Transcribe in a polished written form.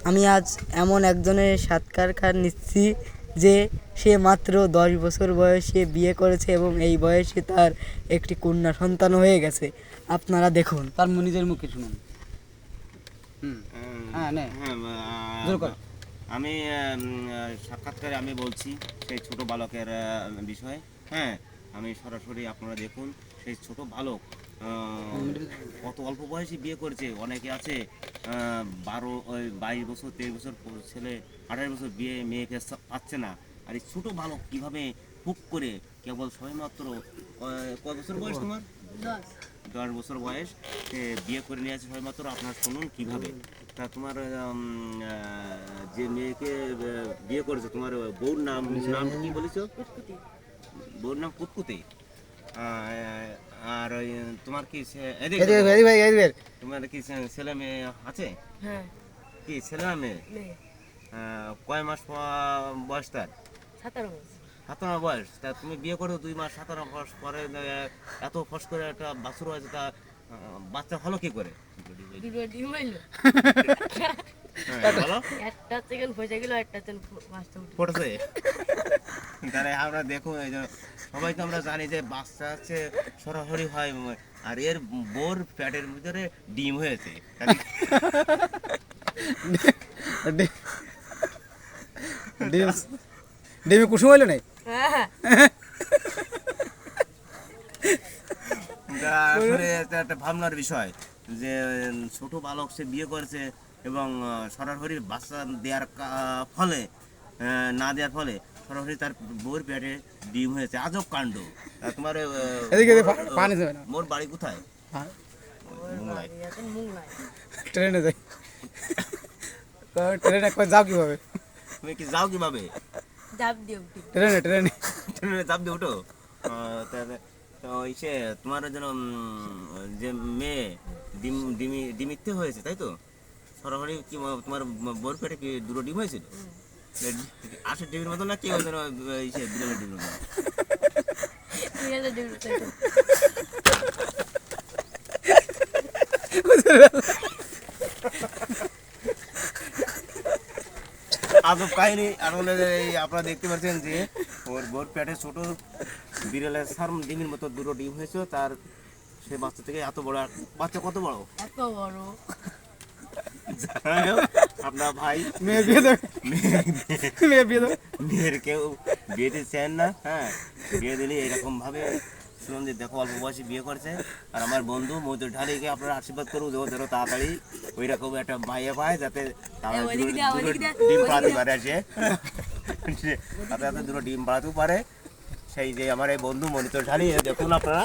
আমি আজ এমন একজনের সাক্ষাৎকার নিচ্ছি যে সে মাত্র 10 বছর বয়সে বিয়ে করেছে এবং এই বয়সে তার একটি কন্যা সন্তান হয়ে গেছে। আপনারা দেখুন, তার নিজের মুখে শুনুন। হ্যাঁ নে জোর কর। আমি সাক্ষাৎকারে আমি বলছি সেই ছোট বালকের বিষয়ে। হ্যাঁ, আমি সরাসরি আপনারা দেখুন সেই ছোট বালক কত অল্প বয়সে বিয়ে করেছে। অনেকে আছে 22 বছর 23 বছর ছেলে 28 বছর বিয়ে মেয়েকে পাচ্ছে না। আর এই ছোটো বালক কীভাবে হুক করে কেবল সবেমাত্র কত বছর বয়স তোমার? 10 বছর বয়স সে বিয়ে করে নিয়ে আছে সবেমাত্র। আপনার শুনুন কীভাবে। তা তোমার যে মেয়েকে বিয়ে করেছে তোমার বউর নাম কি বলেছ? বউর নাম কুতকুতি। আর ওই তোমার কি তোমার কি ছেলে মেয়ে আছে? কি ছেলে না মেয়ে? কয় মাস বয়স তার? 17 বয়স। তা তুমি বিয়ে করো 2 মাস 17 মাস পরে এত ফস করে একটা বাছুর হয়েছে, তা বাচ্চা হলো কি করে? আমরা দেখুন সবাই তো আমরা জানি যে বাচ্চা হচ্ছে সরাসরি হয়, আর এর বোর পেটের ভিতরে ডিম হয়েছে। ডিমে কুসুম হইল নাই। আসলে এটা একটা ভাবনার বিষয় যে ছোট বালক সে বিয়ে করেছে এবং সরাসরি বাচ্চা দেওয়ার ফলে না দেওয়ার ফলে সরাসরি তার বউয়ের পেটে ডিম হয়েছে। আজব কাণ্ড। তোমার মোর বাড়ি কোথায়? ট্রেনে যাই। ট্রেনে যাও কিভাবে? তুমি কি যাও কিভাবে? ট্রেনে ট্রেনে ট্রেনে চাপ দিয়ে উঠো। তো সে তোমার যেন যে মেয়ে ডিমিতে হয়েছে, তাই তো? সরাসরি কি তোমার বোর পেটে কি দুটো ডিম হয়েছিল? 8 ডিমের মতো না কেউ যেন বিড়ালের ডিমের মতো? আজব কাহিনী। আর আপনারা দেখতে পাচ্ছেন যে ওর বোর পেটে ছোট বিড়ালের সার্ম ডিমের মতো দুটো ডিম হয়েছে। তার সে বাচ্চা থেকে এত বড় বাচ্চা। কত বড়? এত বড়। আপনার ভাই মেয়ের বিয়ে দেবে। মেয়ের কেউ বিয়ে দিতে চান না। হ্যাঁ, বিয়ে দিলে এরকম ভাবে শুনুন যে দেখো অল্প বয়সে বিয়ে করেছে। আর আমার বন্ধু মধুর ঢালিকে আপনারা আশীর্বাদ করুন ধরো তাড়াতাড়ি ওই রকম একটা মাইয়া পায় যাতে ডিম পাড়াতে পারে আসে, তাতে দুটো ডিম পাড়াতেও পারে। সেই যে আমার এই বন্ধু মনিতর ঢালি দেখুন আপনারা।